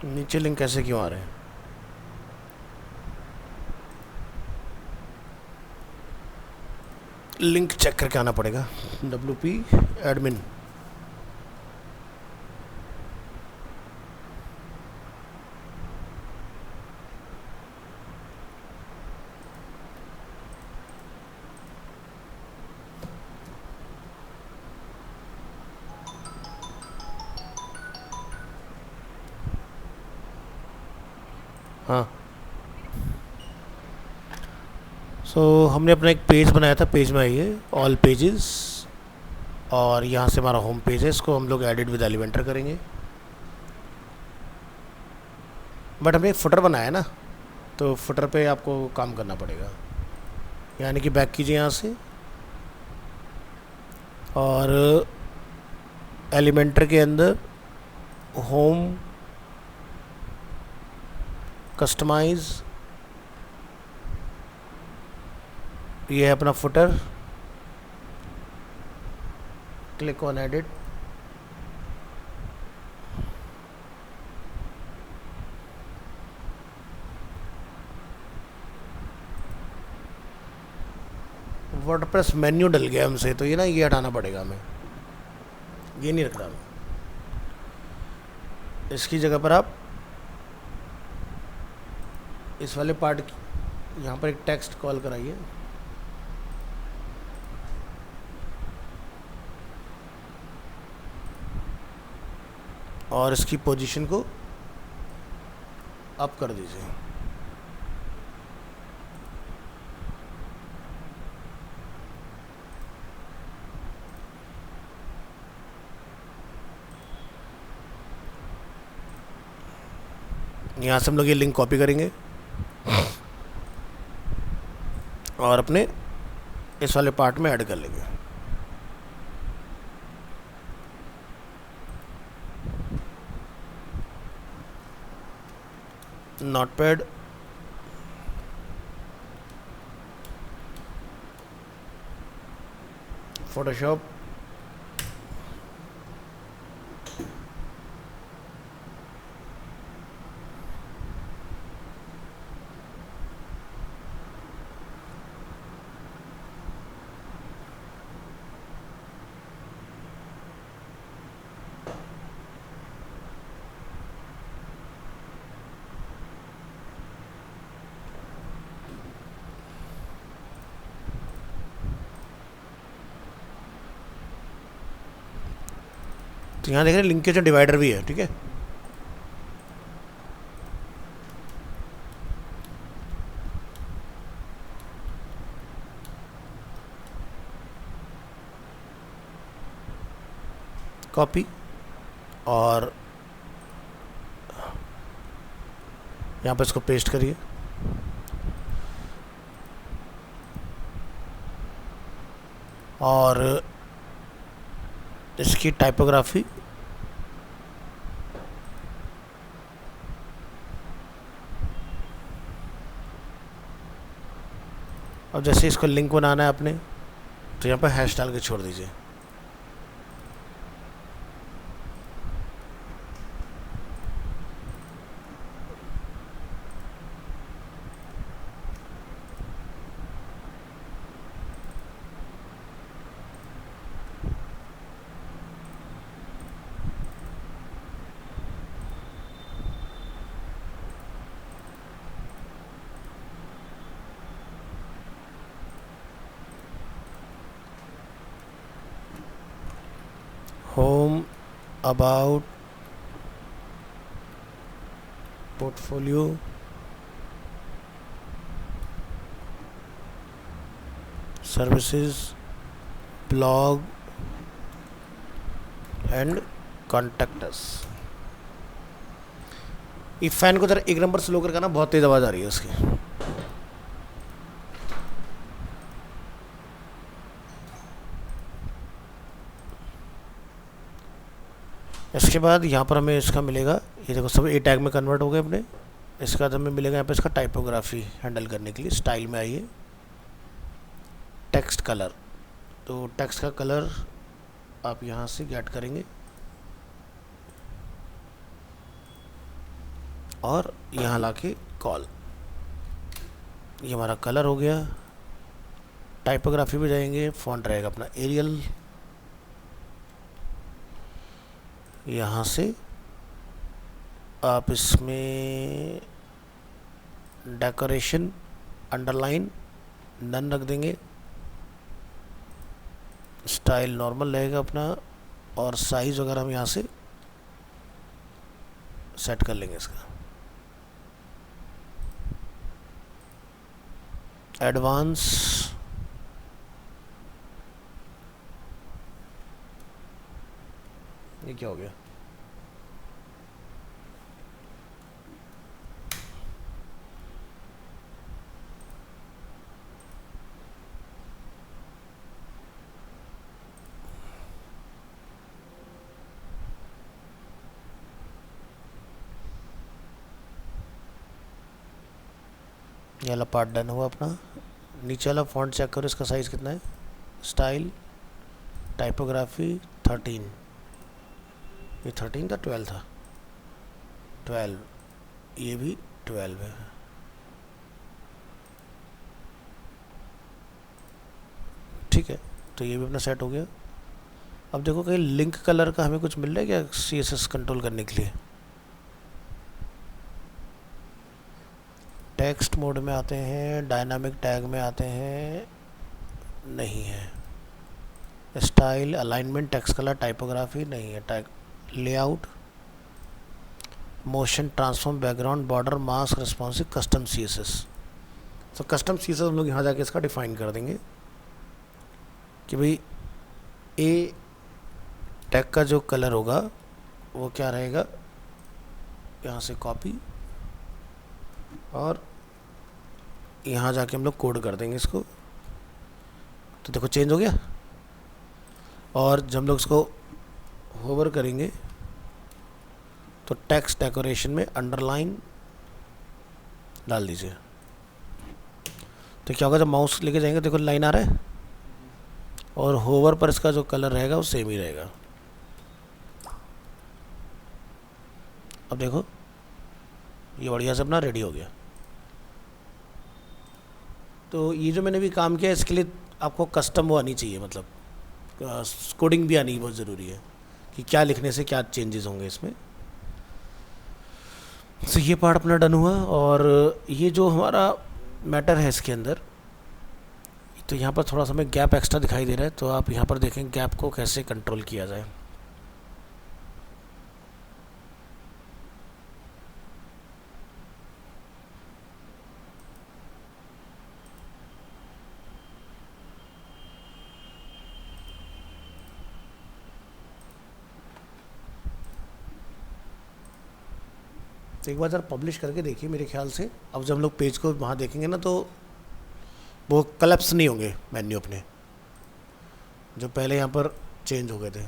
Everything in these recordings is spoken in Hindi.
नीचे लिंक कैसे क्यों आ रहे हैं? लिंक चेक करके आना पड़ेगा। WP admin. हाँ, हमने अपना एक पेज बनाया था। पेज में आइए, ऑल पेजेस, और यहाँ से हमारा होम पेज है। इसको हम लोग एडिट विद एलिमेंटर करेंगे। बट हमने एक फुटर बनाया है ना, तो फुटर पे आपको काम करना पड़ेगा। यानी कि बैक कीजिए यहाँ से, और एलिमेंटर के अंदर होम, कस्टमाइज, ये है अपना footer. Click on edit. WordPress menu डल गया हमसे, तो ये हटाना पड़ेगा हमें। ये नहीं रखना हमें। इसकी जगह पर आप इस वाले पार्ट की यहाँ पर एक टेक्स्ट कॉल कराइए। और इसकी पोजीशन को अप कर दीजिए। यहाँ से हम लोग ये लिंक कॉपी करेंगे और अपने इस वाले पार्ट में ऐड कर लेंगे। नोटपैड, फोटोशॉप, तो यहाँ देख रहे हैं लिंकेज डिवाइडर भी है, ठीक है। कॉपी, और यहाँ पर इसको पेस्ट करिए। और इसकी टाइपोग्राफी और जैसे इसको लिंक बनाना है आपने, तो यहाँ पर हैश डाल के छोड़ दीजिए। Home, about, portfolio, services, blog and contact us. इस फैन को जरा एक नंबर स्लो करके ना, बहुत तेज़ आवाज़ आ रही है उसकी। इसके बाद यहाँ पर हमें इसका मिलेगा, ये देखो सब ए टैग में कन्वर्ट हो गए अपने। इसके बाद हमें मिलेगा यहाँ पे इसका टाइपोग्राफी हैंडल करने के लिए। स्टाइल में आइए, टेक्स्ट कलर, तो टेक्स्ट का कलर आप यहाँ से गेट करेंगे। और यहाँ लाके कॉल। ये हमारा कलर हो गया। टाइपोग्राफी में जाएंगे, फॉन्ट रहेगा अपना एरियल। यहाँ से आप इसमें डेकोरेशन अंडरलाइन नन रख देंगे। स्टाइल नॉर्मल रहेगा अपना, और साइज़ वगैरह हम यहाँ से सेट कर लेंगे इसका। एडवांस, ये क्या हो गया? ये वाला पार्ट डन हुआ अपना। नीचे वाला फॉन्ट चेक करो, इसका साइज़ कितना है। स्टाइल, टाइपोग्राफी 13, ये 13 था 12 था, 12, ये भी 12 है। ठीक है, तो ये भी अपना सेट हो गया। अब देखो कहीं लिंक कलर का हमें कुछ मिल रहा है क्या CSS कंट्रोल करने के लिए। टेक्स्ट मोड में आते हैं, डायनामिक टैग में आते हैं, नहीं है। Style, alignment, text colour, typography नहीं है। Tag, layout, motion, transform, background, border, mask, responsive, custom CSS। तो कस्टम CSS हम लोग यहाँ जाके इसका डिफाइन कर देंगे कि भाई ए टैग का जो कलर होगा वो क्या रहेगा। यहाँ से कॉपी, और यहाँ जाके हम लोग कोड कर देंगे इसको। तो देखो चेंज हो गया। और जब हम लोग इसको होवर करेंगे तो टेक्स्ट डेकोरेशन में अंडरलाइन डाल दीजिए। तो क्या होगा, जब माउस लेके जाएंगे देखो लाइन आ रहा है, और होवर पर इसका जो कलर रहेगा वो सेम ही रहेगा। अब देखो ये बढ़िया से अपना रेडी हो गया। तो ये जो मैंने भी काम किया इसके लिए आपको कस्टम वो आनी चाहिए, मतलब कोडिंग भी आनी बहुत ज़रूरी है कि क्या लिखने से क्या चेंजेस होंगे इसमें। तो ये पार्ट अपना डन हुआ। और ये जो हमारा मैटर है इसके अंदर, तो यहाँ पर थोड़ा सा हमें गैप एक्स्ट्रा दिखाई दे रहा है, तो आप यहाँ पर देखें गैप को कैसे कंट्रोल किया जाए। तो एक बार ज़रा पब्लिश करके देखिए, मेरे ख्याल से अब जब हम लोग पेज को वहाँ देखेंगे ना तो वो कलेप्स नहीं होंगे मेन्यू अपने, जो पहले यहाँ पर चेंज हो गए थे।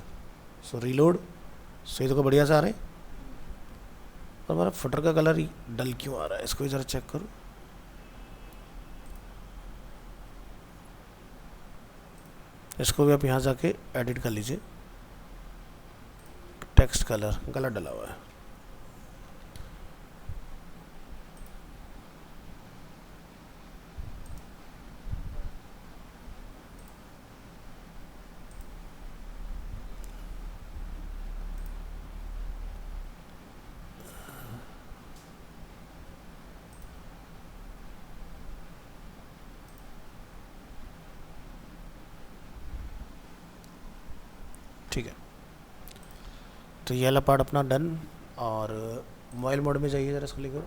सो रीलोड, सही तो बढ़िया से आ रहे हैं। और हमारा फुटर का कलर ही डल क्यों आ रहा है, इसको भी ज़रा चेक करो। इसको भी आप यहाँ जाके एडिट कर लीजिए। टेक्स्ट कलर गलत डला हुआ है। ठीक है, तो ये वाला पार्ट अपना डन। और मोबाइल मोड में जाइए, ज़रा इसको लेकर।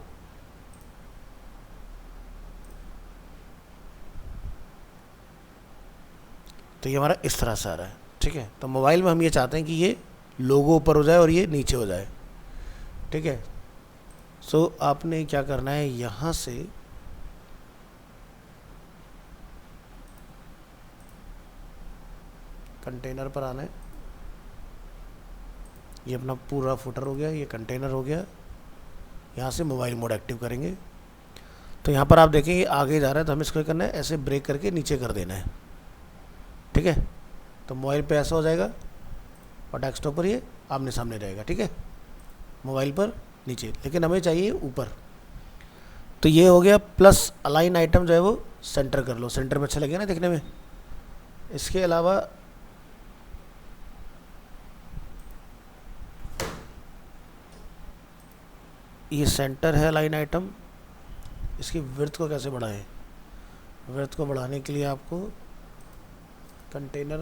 तो ये हमारा इस तरह से आ रहा है। ठीक है, तो मोबाइल में हम ये चाहते हैं कि ये लोगो ऊपर हो जाए और ये नीचे हो जाए। ठीक है, सो आपने क्या करना है, यहाँ से कंटेनर पर आना है। ये अपना पूरा फुटर हो गया, ये कंटेनर हो गया। यहाँ से मोबाइल मोड एक्टिव करेंगे तो यहाँ पर आप देखें ये आगे जा रहा है, तो हमें इसको करना है ऐसे ब्रेक करके नीचे कर देना है। ठीक है, तो मोबाइल पे ऐसा हो जाएगा और डेस्कटॉप पर ये आमने सामने रहेगा। ठीक है, मोबाइल पर नीचे, लेकिन हमें चाहिए ऊपर। तो ये हो गया, प्लस अलाइन आइटम जो है वो सेंटर कर लो, सेंटर में अच्छा लगेगा ना देखने में। इसके अलावा ये सेंटर है अलाइन आइटम, इसकी विड्थ को कैसे बढ़ाएं? विड्थ को बढ़ाने के लिए आपको कंटेनर,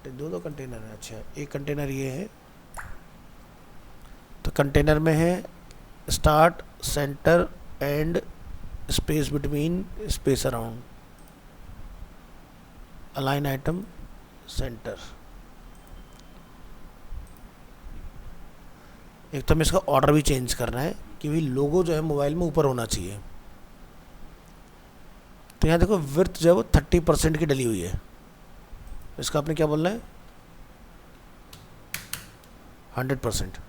दो कंटेनर है, अच्छा एक कंटेनर ये है, तो कंटेनर में है start, centre and space between, space around, align item centre. एक तो हमें इसका ऑर्डर भी चेंज करना है कि भाई लोगो जो है मोबाइल में ऊपर होना चाहिए। तो यहाँ देखो विड्थ जो है वो 30% की डली हुई है, इसका आपने क्या बोलना है 100%।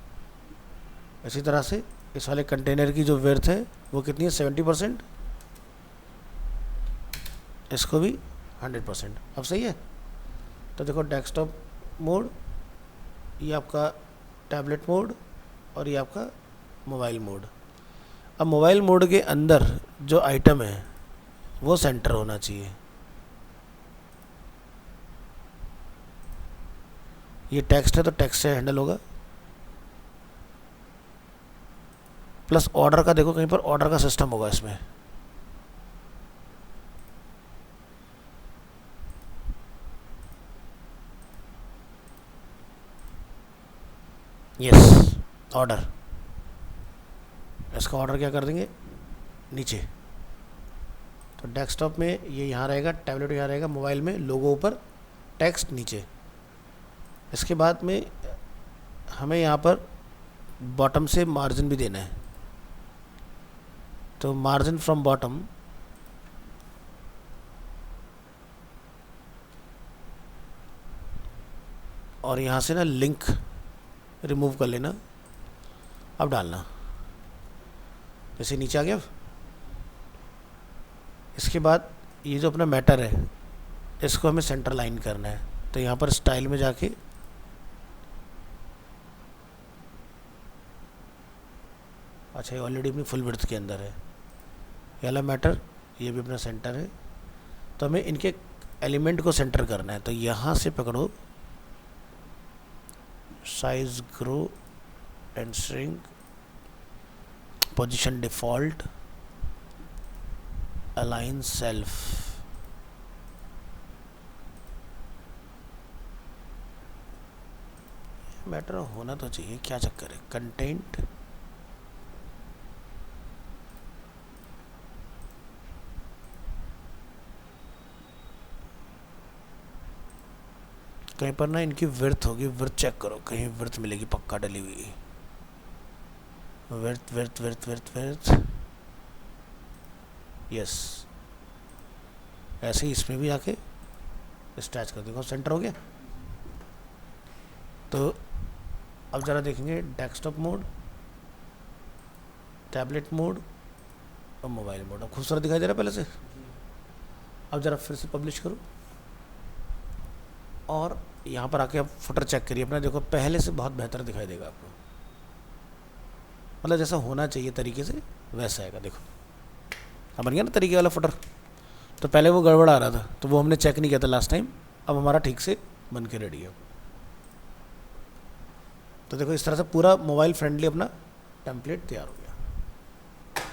इसी तरह से इस वाले कंटेनर की जो विड्थ है वो कितनी है 70%, इसको भी 100%। अब सही है। तो देखो डेस्कटॉप मोड, ये आपका टैबलेट मोड और ये आपका मोबाइल मोड। अब मोबाइल मोड के अंदर जो आइटम है वो सेंटर होना चाहिए। ये टेक्स्ट है तो टेक्स्ट से हैंडल होगा, प्लस ऑर्डर का देखो कहीं पर ऑर्डर का सिस्टम होगा इसमें। यस ऑर्डर, इसका ऑर्डर क्या कर देंगे नीचे। तो डेस्कटॉप में ये यहाँ रहेगा, टैबलेट यहाँ रहेगा, मोबाइल में लोगो ऊपर, टेक्स्ट नीचे। इसके बाद में हमें यहाँ पर बॉटम से मार्जिन भी देना है, तो मार्जिन फ्रॉम बॉटम और यहाँ से ना लिंक रिमूव कर लेना, अब डालना, जैसे नीचे आ गया। इसके बाद ये जो अपना मैटर है इसको हमें सेंटर लाइन करना है, तो यहाँ पर स्टाइल में जाके अच्छा ये ऑलरेडी अपनी फुल विड्थ के अंदर है, ये वाला मैटर, ये भी अपना सेंटर है। तो हमें इनके एलिमेंट को सेंटर करना है, तो यहाँ से पकड़ो, size grow and shrink, position default, align self. Matter होना तो चाहिए, क्या चक्कर है। कंटेंट कहीं पर ना इनकी विड्थ होगी, विड्थ चेक करो, कहीं विड्थ मिलेगी पक्का डली हुई। Width width width width width, yes. ऐसे ही इसमें भी आके स्टैच कर देखो, सेंटर हो गया। तो अब ज़रा देखेंगे डेस्कटॉप मोड, टैबलेट मोड और मोबाइल मोड। अब खूबसूरत दिखाई दे रहा है पहले से। अब ज़रा फिर से पब्लिश करो और यहाँ पर आके आप फुटर चेक करिए अपना, देखो पहले से बहुत बेहतर दिखाई देगा आपको, मतलब जैसा होना चाहिए तरीके से वैसा आएगा। देखो अब बन गया ना तरीके वाला फुटर। तो पहले वो गड़बड़ आ रहा था तो वो हमने चेक नहीं किया था लास्ट टाइम, अब हमारा ठीक से बन के रेडी है। तो देखो इस तरह से पूरा मोबाइल फ्रेंडली अपना टेम्पलेट तैयार हो गया।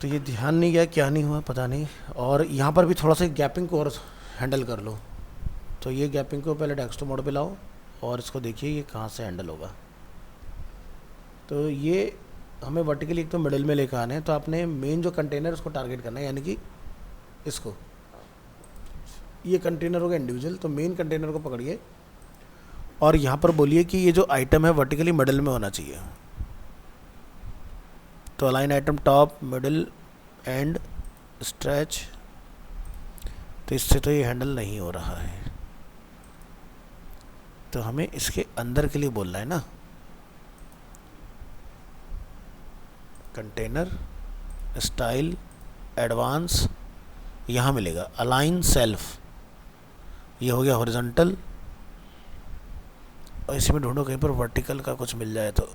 तो ये ध्यान नहीं गया, क्या नहीं हुआ पता नहीं। और यहाँ पर भी थोड़ा सा गैपिंग को और हैंडल कर लो। तो ये गैपिंग को पहले डेस्कटॉप मोड पे लाओ और इसको देखिए ये कहाँ से हैंडल होगा। तो ये हमें वर्टिकली एक तो मिडिल में लेकर आने हैं, तो आपने मेन जो कंटेनर उसको टारगेट करना है, यानी कि इसको, ये कंटेनर होगा इंडिविजुअल, तो मेन कंटेनर को पकड़िए और यहाँ पर बोलिए कि ये जो आइटम है वर्टिकली मिडिल में होना चाहिए। तो align item top middle and stretch, तो इससे तो ये हैंडल नहीं हो रहा है, तो हमें इसके अंदर के लिए बोलना है ना, कंटेनर स्टाइल एडवांस, यहाँ मिलेगा अलाइन सेल्फ, ये हो गया हॉरिजॉन्टल। और इसी में ढूंढो कहीं पर वर्टिकल का कुछ मिल जाए तो,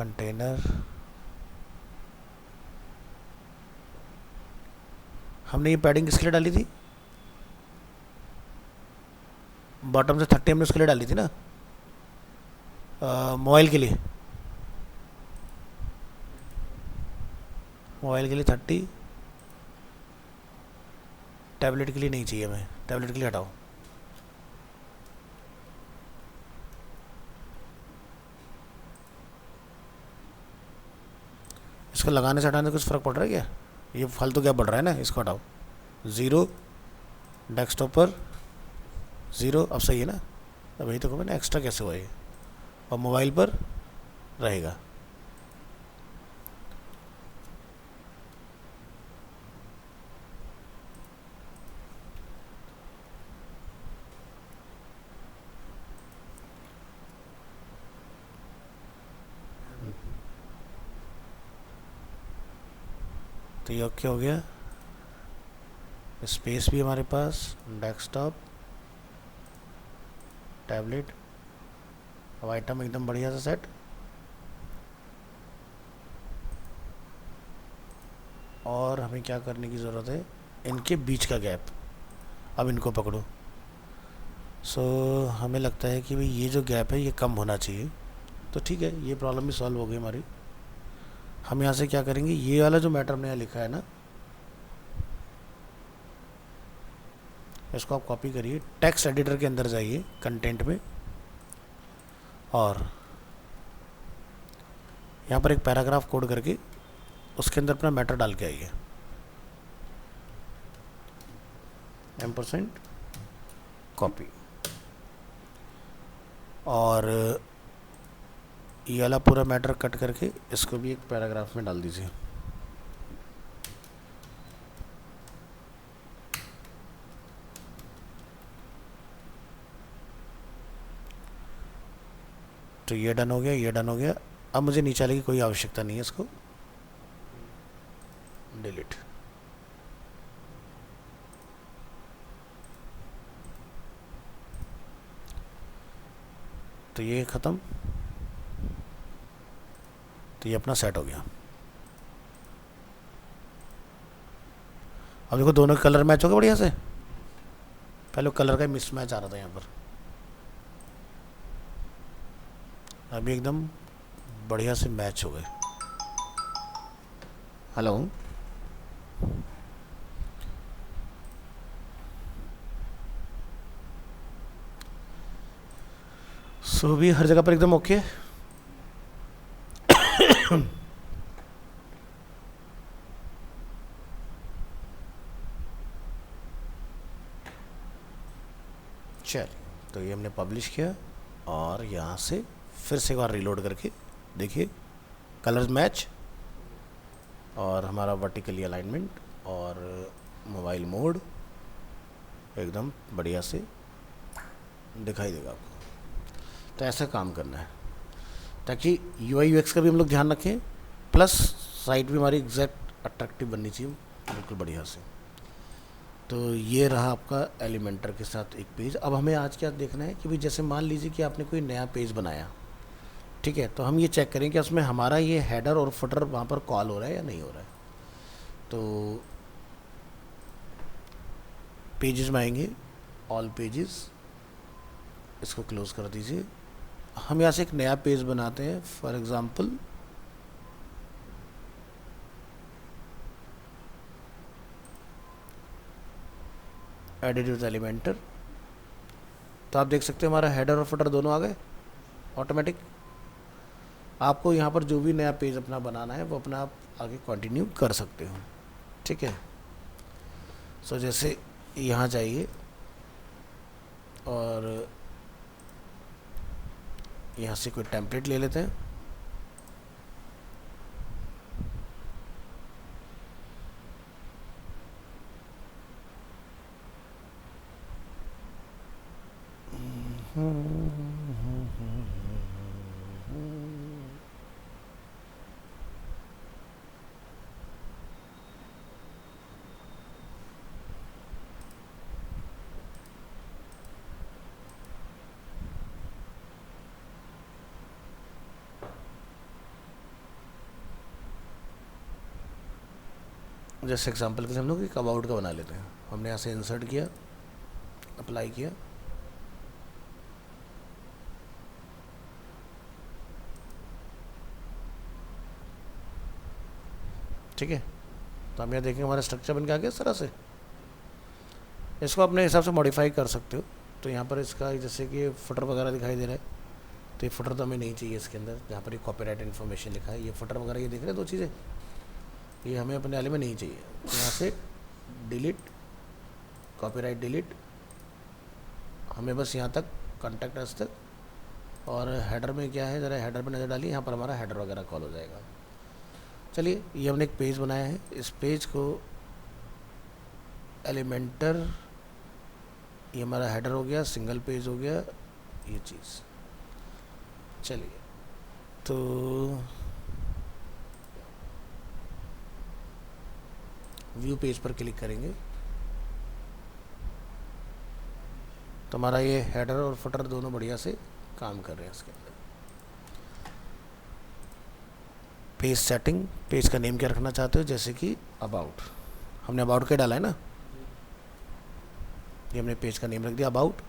कंटेनर, हमने ये पैडिंग किसके लिए डाली थी? बॉटम से 30 हमने उसके लिए डाली थी ना, मोबाइल के लिए, मोबाइल के लिए 30, टैबलेट के लिए नहीं चाहिए हमें, टैबलेट के लिए हटाओ। इसको लगाने से हटाने से कुछ फ़र्क पड़ रहा है क्या? ये फालतू क्या बढ़ रहा है ना, इसको हटाओ। 0 डेस्कटॉप पर 0, अब सही है ना? अब वही तो कहूँ ना, एक्स्ट्रा कैसे हुआ ये, और मोबाइल पर रहेगा। तो ये ओके हो गया। स्पेस भी हमारे पास, डेस्कटॉप, टैबलेट, अब आइटम एकदम बढ़िया सा सेट। और हमें क्या करने की ज़रूरत है, इनके बीच का गैप, अब इनको पकड़ो। सो हमें लगता है कि भाई ये जो गैप है ये कम होना चाहिए, तो ठीक है, ये प्रॉब्लम भी सॉल्व हो गई हमारी। हम यहाँ से क्या करेंगे, ये वाला जो मैटर हमने यहाँ लिखा है ना, इसको आप कॉपी करिए, टेक्स्ट एडिटर के अंदर जाइए, कंटेंट में, और यहाँ पर एक पैराग्राफ कोड करके उसके अंदर अपना मैटर डाल के आइए, %, कॉपी, और ये वाला पूरा मैटर कट करके इसको भी एक पैराग्राफ में डाल दीजिए। तो ये डन हो गया, ये डन हो गया। अब मुझे नीचे वाले की कोई आवश्यकता नहीं है, इसको डिलीट। तो ये ख़त्म, तो ये अपना सेट हो गया। अब देखो दोनों कलर मैच हो गए बढ़िया से, पहले कलर का मिस मैच आ रहा था यहाँ पर, अभी एकदम बढ़िया से मैच हो गए। हेलो, सो भी हर जगह पर एकदम ओके। चल, तो ये हमने पब्लिश किया, और यहाँ से फिर से एक बार रीलोड करके देखिए, कलर्स मैच, और हमारा वर्टिकली अलाइनमेंट, और मोबाइल मोड एकदम बढ़िया से दिखाई देगा आपको। तो ऐसा काम करना है ताकि UI UX का भी हम लोग ध्यान रखें, प्लस साइट भी हमारी एग्जैक्ट अट्रैक्टिव बननी चाहिए बिल्कुल बढ़िया से। तो ये रहा आपका एलिमेंटर के साथ एक पेज। अब हमें आज क्या देखना है कि भाई जैसे मान लीजिए कि आपने कोई नया पेज बनाया, ठीक है, तो हम ये चेक करें कि उसमें हमारा ये हेडर और फुटर वहाँ पर कॉल हो रहा है या नहीं हो रहा है। तो पेजेस में आएंगे, ऑल पेजेस, इसको क्लोज कर दीजिए। हम यहाँ से एक नया पेज बनाते हैं, for example edit with Elementor. तो आप देख सकते हैं हमारा हेडर और फुटर दोनों आ गए ऑटोमेटिक। आपको यहाँ पर जो भी नया पेज अपना बनाना है वो अपना आप आगे कंटिन्यू कर सकते हो, ठीक है। सो जैसे यहाँ जाइए और यहाँ से कोई टेम्पलेट ले लेते हैं, जैसे एग्जांपल के लिए हम लोग एक अबाउट का बना लेते हैं। हमने यहाँ से इंसर्ट किया, अप्लाई किया, ठीक है। तो हम यहाँ देखेंगे हमारा स्ट्रक्चर बन के आ गया इस तरह से। इसको अपने हिसाब से मॉडिफाई कर सकते हो। तो यहाँ पर इसका जैसे कि फुटर वगैरह दिखाई दे रहा है, तो ये फुटर तो हमें नहीं चाहिए इसके अंदर, जहाँ पर ये कॉपीराइट इन्फॉर्मेशन लिखा है, ये फुटर वगैरह ये देख रहे हैं दो चीज़ें, ये हमें अपने वाले में नहीं चाहिए। तो यहाँ से डिलीट, कॉपीराइट डिलीट, हमें बस यहाँ तक कॉन्टैक्ट अस तक। और हेडर में क्या है, ज़रा हेडर पे नज़र डालिए, यहाँ पर हमारा हेडर वगैरह कॉल हो जाएगा। चलिए, ये हमने एक पेज बनाया है, इस पेज को एलिमेंटर, ये हमारा हेडर हो गया, सिंगल पेज हो गया ये चीज़। चलिए, तो व्यू पेज पर क्लिक करेंगे तो हमारा ये हेडर और फुटर दोनों बढ़िया से काम कर रहे हैं इसके अंदर। पेज सेटिंग, पेज का नेम क्या रखना चाहते हो, जैसे कि अबाउट, हमने अबाउट क्या डाला है ना, ये हमने पेज का नेम रख दिया अबाउट।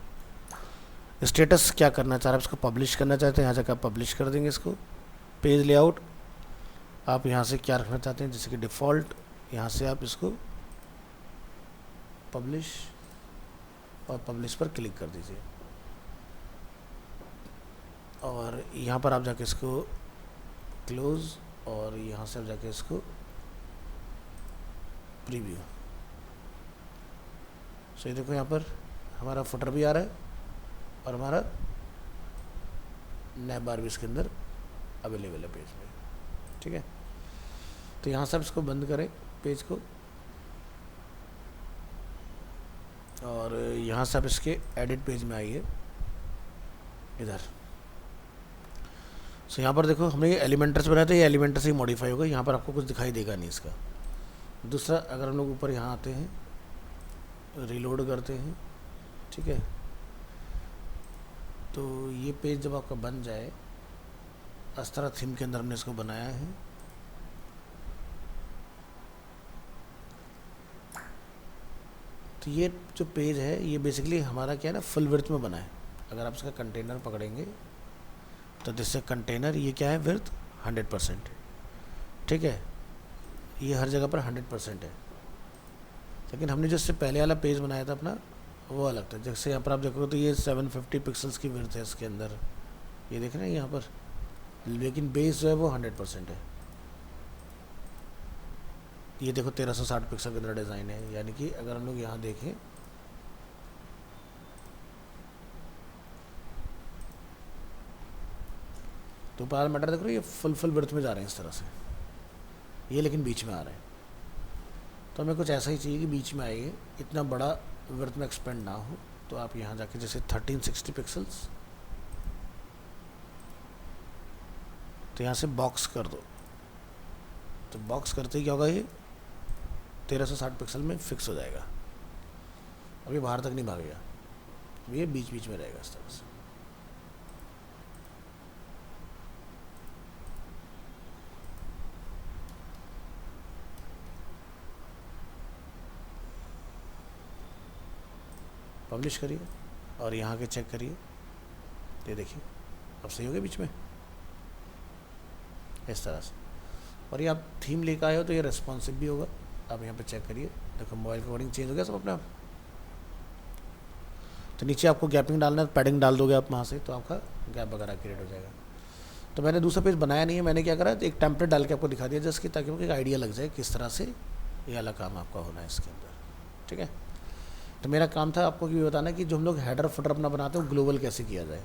स्टेटस क्या करना चाह रहे हैं, इसको पब्लिश करना चाहते हैं, यहाँ जाकर पब्लिश कर देंगे इसको। पेज लेआउट आप यहाँ से क्या रखना चाहते हैं, जैसे कि डिफ़ॉल्ट, यहाँ से आप इसको पब्लिश, और पब्लिश पर क्लिक कर दीजिए। और यहाँ पर आप जाके इसको क्लोज, और यहाँ से आप जाके इसको प्रीव्यू। सो ये देखो यहाँ पर हमारा फुटर भी आ रहा है और हमारा नैब बार भी इसके अंदर अवेलेबल है पेज में, ठीक है। तो यहाँ से आप इसको बंद करें पेज को, और यहाँ से आप इसके एडिट पेज में आइए इधर। सो यहाँ पर देखो हमने ये एलिमेंटर से बनाया था, ये एलिमेंटर से ही मॉडिफाई होगा, यहाँ पर आपको कुछ दिखाई देगा नहीं इसका। दूसरा, अगर हम लोग ऊपर यहाँ आते हैं, रीलोड करते हैं, ठीक है, तो ये पेज जब आपका बन जाए, अस्त्रा थीम के अंदर हमने इसको बनाया है। तो ये जो पेज है ये बेसिकली हमारा क्या है ना, फुल विड्थ में बना है। अगर आप इसका कंटेनर पकड़ेंगे तो जिससे कंटेनर, ये क्या है, विड्थ 100%, ठीक है, ये हर जगह पर 100% है। लेकिन हमने जो इससे पहले वाला पेज बनाया था अपना, वो अलग था। जैसे यहाँ पर आप देखोगे तो ये 750 पिक्सल्स की विड्थ है इसके अंदर, ये देख रहे हैं यहाँ पर, लेकिन बेस जो है वो 100% है। ये देखो 1360 पिक्सल के अंदर डिज़ाइन है, यानी कि अगर हम लोग यहाँ देखें तो पैरामीटर देखो ये फुल विड्थ में जा रहे हैं इस तरह से, ये लेकिन बीच में आ रहे हैं। तो हमें कुछ ऐसा ही चाहिए कि बीच में आइए, इतना बड़ा विड्थ में एक्सपेंड ना हो। तो आप यहाँ जाके जैसे 1360 पिक्सल्स, तो यहाँ से बॉक्स कर दो। तो बॉक्स करते ही क्या होगा, ये 1360 पिक्सल में फिक्स हो जाएगा। अभी बाहर तक नहीं भागेगा, ये बीच बीच में रहेगा इस तरह से। पब्लिश करिए और यहाँ के चेक करिए, ये देखिए अब सही हो गया बीच में इस तरह से। और ये आप थीम लेकर आए हो तो ये रेस्पॉन्सिव भी होगा। आप यहाँ पे चेक करिए, देखो मोबाइल का कोडिंग चेंज हो गया सब अपने आप। तो नीचे आपको गैपिंग डालना है, पैडिंग डाल दोगे आप वहाँ से, तो आपका गैप वगैरह क्रिएट हो जाएगा। तो मैंने दूसरा पेज बनाया नहीं है, मैंने क्या करा, एक टेम्पलेट डाल के आपको दिखा दिया जस्ट कि, ताकि आपको एक आइडिया लग जाए किस तरह से ये वाला काम आपका होना है इसके अंदर, ठीक है। तो मेरा काम था आपको ये बताना कि जो हम लोग हेडर फुटर अपना बनाते हैं वो ग्लोबल कैसे किया जाए।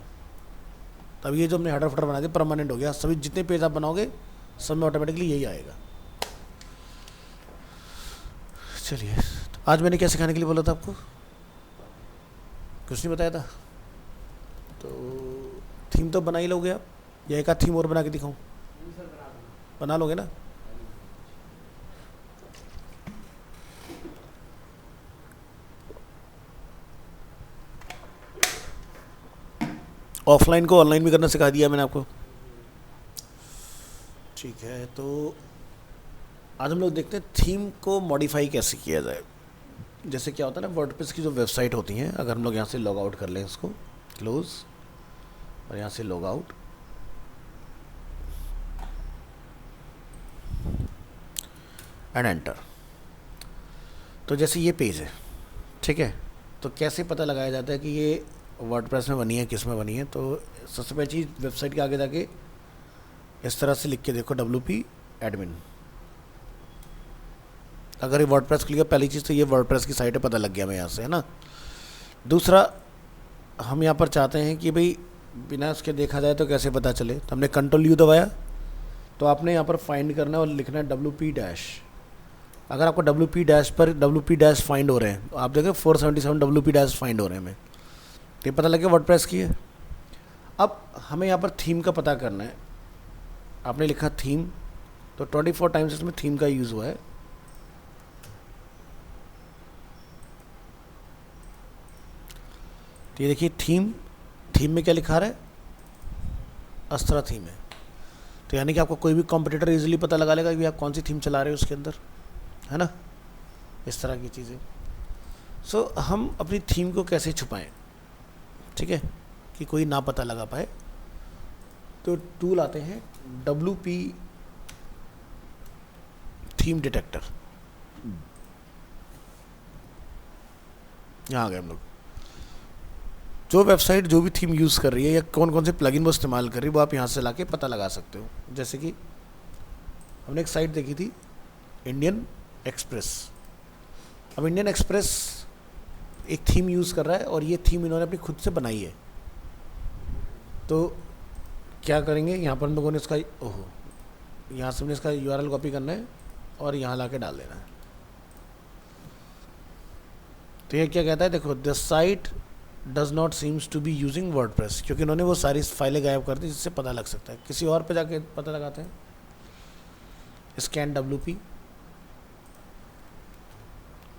तब ये जो हमने हेडर फुटर बना दिया परमानेंट हो गया, सभी जितने पेज आप बनाओगे सब में ऑटोमेटिकली यही आएगा। चलिए, तो आज मैंने क्या सिखाने के लिए बोला था आपको, कुछ नहीं बताया था। तो थीम तो बना ही लोगे आप, या एक आध थीम और बना के दिखाऊं? बना लोगे ना। ऑफलाइन को ऑनलाइन भी करना सिखा दिया मैंने आपको, ठीक है। तो आज हम लोग देखते हैं थीम को मॉडिफाई कैसे किया जाए। जैसे क्या होता है ना, वर्डप्रेस की जो वेबसाइट होती हैं, अगर हम लोग यहाँ से लॉग आउट कर लें इसको, क्लोज, और यहाँ से लॉग आउट, एंड एंटर। तो जैसे ये पेज है, ठीक है, तो कैसे पता लगाया जाता है कि ये वर्डप्रेस में बनी है, किस में बनी है। तो सबसे पहली चीज़, वेबसाइट के आगे जाके इस तरह से लिख के देखो WP एडमिन। अगर ये वर्डप्रेस खुल गया, पहली चीज़ तो ये वर्डप्रेस की साइट है, पता लग गया मैं यहाँ से, है ना। दूसरा, हम यहाँ पर चाहते हैं कि भाई बिना उसके देखा जाए तो कैसे पता चले, तो हमने Ctrl U दबाया, तो आपने यहाँ पर फाइंड करना है और लिखना है WP डैश। अगर आपको WP डैश पर WP डैश फाइंड हो रहे हैं, तो आप देखें 477 WP डैश फाइंड हो रहे हैं हमें, तो ये पता लगे वर्डप्रेस की है। अब हमें यहाँ पर थीम का पता करना है। आपने लिखा थीम, तो 24 टाइम्स इसमें थीम का यूज़ हुआ है। तो ये देखिए थीम, थीम में क्या लिखा रहा है, अस्त्रा थीम है। तो यानी कि आपको कोई भी कॉम्पिटिटर इजीली पता लगा लेगा कि आप कौन सी थीम चला रहे हो उसके अंदर, है ना, इस तरह की चीज़ें। सो हम अपनी थीम को कैसे छुपाएं, ठीक है, कि कोई ना पता लगा पाए। तो टूल आते हैं WP थीम डिटेक्टर, यहाँ आ गए हम लोग। जो वेबसाइट जो भी थीम यूज़ कर रही है या कौन कौन से प्लगइन वो इस्तेमाल कर रही है, वो आप यहाँ से लाके पता लगा सकते हो। जैसे कि हमने एक साइट देखी थी, इंडियन एक्सप्रेस। अब इंडियन एक्सप्रेस एक थीम यूज़ कर रहा है और ये थीम इन्होंने अपनी खुद से बनाई है। तो क्या करेंगे, यहाँ पर हम लोगों ने इसका, ओहो, यहाँ से हमने इसका URL कॉपी करना है और यहाँ लाके डाल देना है। तो ये क्या कहता है, देखो, the site does not seems to be using WordPress, क्योंकि इन्होंने वो सारी फाइलें गायब कर दी, जिससे पता लग सकता है। किसी और पे जाके पता लगाते हैं, स्कैन WP,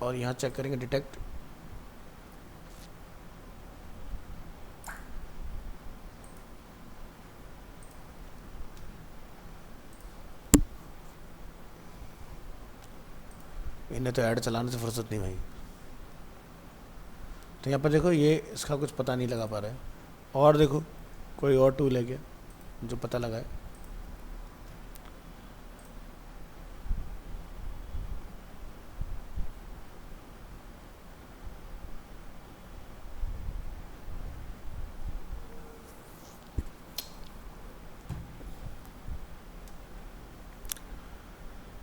और यहाँ चेक करेंगे डिटेक्ट। इन्हें तो ऐड चलाने से फुर्सत नहीं भाई। तो यहाँ पर देखो, ये इसका कुछ पता नहीं लगा पा रहा है। और देखो, कोई और टूल है क्या जो पता लगाए।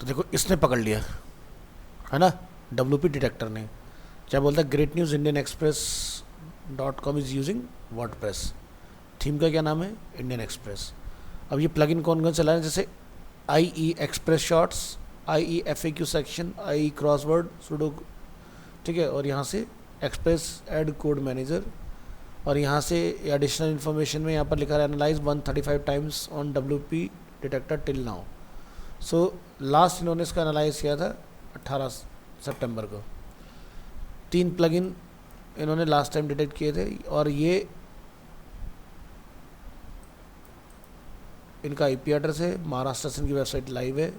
तो देखो, इसने पकड़ लिया, है ना, WP डिटेक्टर ने। क्या बोलता है, great news, indianexpress.com is using WordPress. Theme का क्या नाम है, इंडियन एक्सप्रेस। अब ये प्लगइन कौन कौन चला है, जैसे IE express shorts, IE FAQ section, IE crossword sudo, ठीक है, और यहाँ से एक्सप्रेस एड कोड मैनेजर, और यहाँ से एडिशनल इन्फॉर्मेशन में यहाँ पर लिखा है analyse 135 times on WP detector till now. So last इन्होंने इसका एनालाइज किया था 18 सितंबर को। 3 प्लगइन इन्होंने लास्ट टाइम डिटेक्ट किए थे, और ये इनका IP एड्रेस है, महाराष्ट्र से इनकी वेबसाइट लाइव है,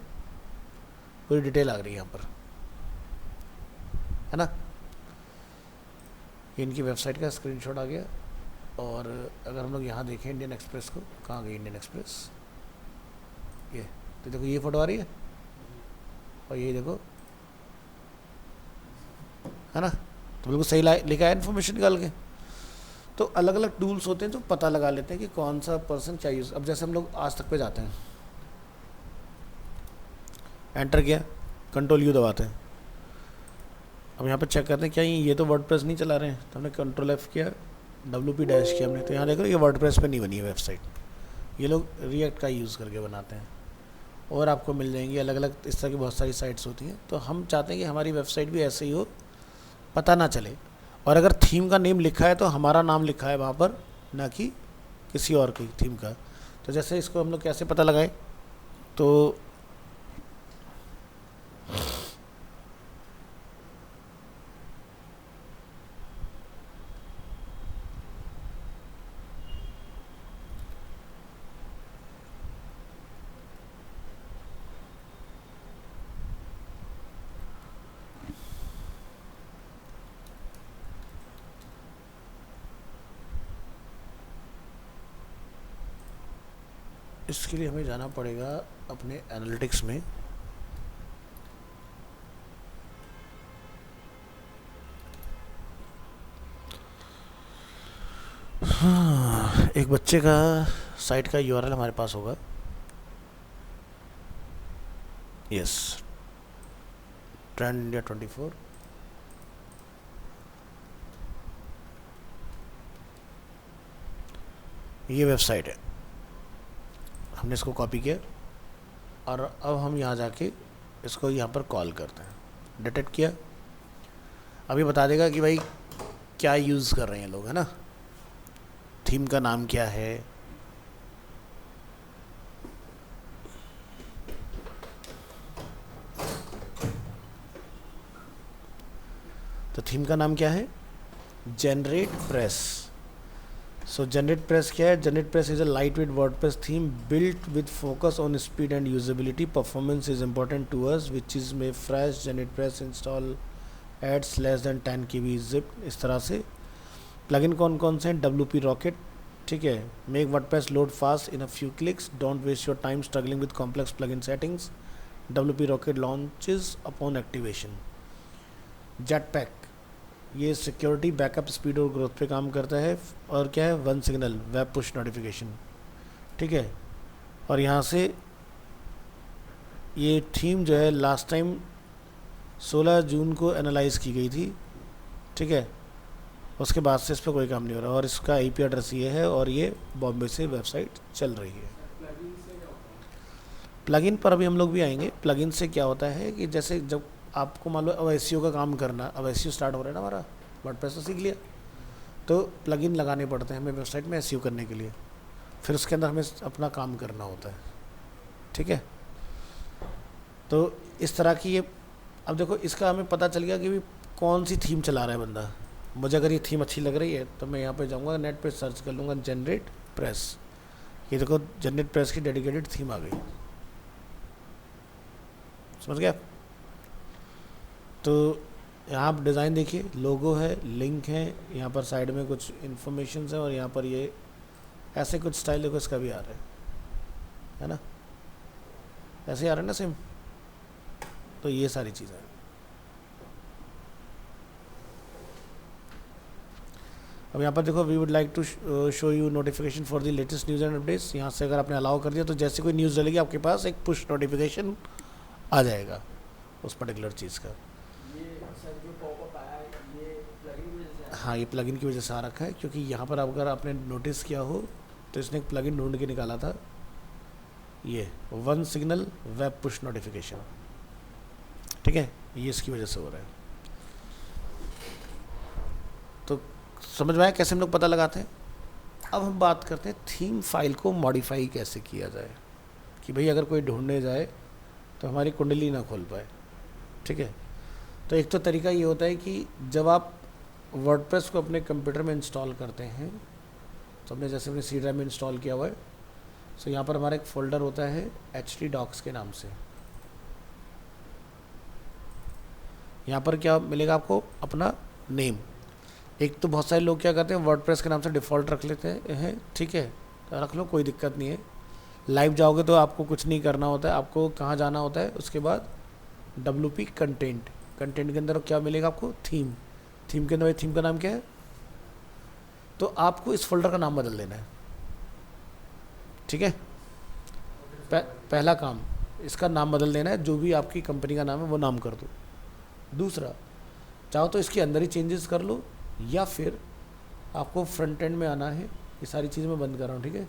पूरी डिटेल आ रही है यहाँ पर, है ना। ये इनकी वेबसाइट का स्क्रीनशॉट आ गया। और अगर हम लोग यहाँ देखें इंडियन एक्सप्रेस को, कहाँ गई इंडियन एक्सप्रेस, ये तो देखो, ये फोटो आ रही है, और ये देखो, है ना, तो बिल्कुल सही लिखा है इन्फॉर्मेशन निकाल के। तो अलग अलग टूल्स होते हैं जो पता लगा लेते हैं कि कौन सा पर्सन क्या यूज़। अब जैसे हम लोग आज तक पे जाते हैं, एंटर किया, Ctrl U दबाते हैं। अब यहाँ पे चेक करते हैं क्या ये तो वर्डप्रेस नहीं चला रहे हैं, तो हमने Ctrl F किया, WP डैश किया हमने, तो यहाँ देखो ये वर्डप्रेस पे नहीं बनी है वेबसाइट, ये लोग रिएक्ट का यूज़ करके बनाते हैं। और आपको मिल जाएंगी अलग अलग इस तरह की बहुत सारी साइट्स होती हैं। तो हम चाहते हैं कि हमारी वेबसाइट भी ऐसे ही हो, पता ना चले। और अगर थीम का नेम लिखा है तो हमारा नाम लिखा है वहाँ पर, ना कि किसी और की थीम का। तो जैसे इसको हम लोग कैसे पता लगाएं, तो इसके लिए हमें जाना पड़ेगा अपने एनालिटिक्स में। हाँ, एक बच्चे का साइट का यूआरएल हमारे पास होगा। Yes, trend India 24। ये वेबसाइट है, हमने इसको कॉपी किया और अब हम यहाँ जाके इसको यहाँ पर कॉल करते हैं। डिटेक्ट किया, अभी बता देगा कि भाई क्या यूज़ कर रहे हैं लोग, है ना। थीम का नाम क्या है, तो थीम का नाम क्या है, generate press. So generate press क्या है, generate press is a lightweight WordPress theme built with focus on speed and usability, performance is important to us which is में fresh generate press install adds less than 10 KB zip. इस तरह से प्लगइन कौन कौन से हैं, WP रॉकेट, ठीक है, make WordPress load fast in a few clicks, don't waste your time struggling with complex plugin settings, WP Rocket launches upon activation. Jetpack, ये सिक्योरिटी बैकअप स्पीड और ग्रोथ पे काम करता है। और क्या है, One Signal web push notification, ठीक है। और यहाँ से ये थीम जो है लास्ट टाइम 16 जून को एनालाइज की गई थी, ठीक है। उसके बाद से इस पर कोई काम नहीं हो रहा और इसका IP एड्रेस ये है और ये बॉम्बे से वेबसाइट चल रही है। प्लगइन पर अभी हम लोग भी आएंगे। प्लगइन से क्या होता है कि जैसे जब आपको मान लो अब SEO का काम करना, अब SEO स्टार्ट हो रहा है ना हमारा, वर्डप्रेस तो सीख लिया, तो प्लगइन लगाने पड़ते हैं हमें वेबसाइट में SEO करने के लिए, फिर उसके अंदर हमें अपना काम करना होता है, ठीक है। तो इस तरह की ये, अब देखो इसका हमें पता चल गया कि भी कौन सी थीम चला रहा है बंदा। मुझे अगर ये थीम अच्छी लग रही है तो मैं यहाँ पे जाऊँगा, नेट पे सर्च कर लूँगा जनरेट प्रेस। ये देखो जनरेट प्रेस की डेडिकेटेड थीम आ गई, समझ गया। तो यहाँ आप डिज़ाइन देखिए, लोगो है, लिंक है, यहाँ पर साइड में कुछ इन्फॉर्मेशन है और यहाँ पर ये ऐसे कुछ स्टाइल देखो इसका भी आ रहा है ना, ऐसे ही आ रहा है ना सेम। तो ये सारी चीज़ें हैं। अब यहाँ पर देखो, we would like to show you notification for the latest news and updates. यहाँ से अगर आपने अलाउ कर दिया तो जैसे कोई न्यूज़ डलेगी आपके पास एक पुश नोटिफिकेशन आ जाएगा उस पर्टिकुलर चीज़ का। हाँ, ये प्लगइन की वजह से आ रखा है, क्योंकि यहाँ पर अगर आपने नोटिस किया हो तो इसने एक प्लगइन ढूंढ के निकाला था, ये one Signal web push notification, ठीक है, ये इसकी वजह से हो रहा है। तो समझ में आया कैसे हम लोग पता लगाते हैं। अब हम बात करते हैं थीम फाइल को मॉडिफाई कैसे किया जाए, कि भाई अगर कोई ढूंढने जाए तो हमारी कुंडली ना खोल पाए, ठीक है। तो एक तो तरीका ये होता है कि जब आप वर्डप्रेस को अपने कंप्यूटर में इंस्टॉल करते हैं, तो हमने जैसे अपने C ड्राइव में इंस्टॉल किया हुआ है, तो यहाँ पर हमारा एक फ़ोल्डर होता है HT डॉक्स के नाम से। यहाँ पर क्या मिलेगा आपको, अपना नेम। एक तो बहुत सारे लोग क्या करते हैं, वर्डप्रेस के नाम से डिफ़ॉल्ट रख लेते हैं, ठीक है, तो रख लो, कोई दिक्कत नहीं है। लाइव जाओगे तो आपको कुछ नहीं करना होता है, आपको कहाँ जाना होता है, उसके बाद WP कंटेंट, कंटेंट के अंदर क्या मिलेगा आपको, थीम। थीम के अंदर थीम का नाम क्या है, तो आपको इस फोल्डर का नाम बदल देना है, ठीक है। पहला काम, इसका नाम बदल देना है, जो भी आपकी कंपनी का नाम है वो नाम कर दो। दूसरा, चाहो तो इसके अंदर ही चेंजेस कर लो, या फिर आपको फ्रंट एंड में आना है। ये सारी चीज़ें मैं बंद कर रहा हूँ, ठीक है।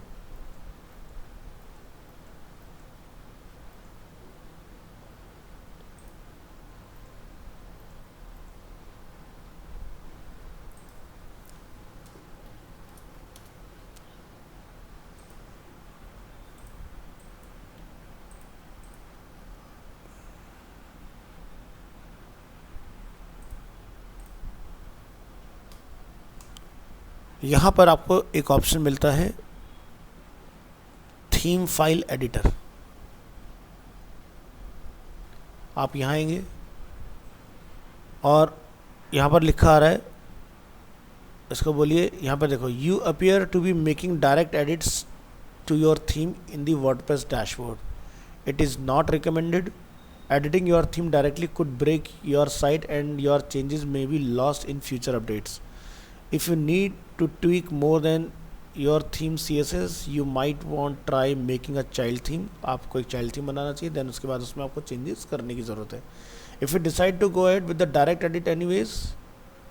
यहाँ पर आपको एक ऑप्शन मिलता है थीम फाइल एडिटर। आप यहाँ आएंगे और यहाँ पर लिखा आ रहा है, इसको बोलिए, यहाँ पर देखो, you appear to be making direct edits to your theme in the WordPress dashboard. It is not recommended. Editing your theme directly could break your site and your changes may be lost in future updates. If you need to tweak more than your theme CSS, you might want try making a child theme. आपको एक child theme बनाना चाहिए, then उसके बाद उसमें आपको changes करने की ज़रूरत है. If you decide to go ahead with the direct edit anyways,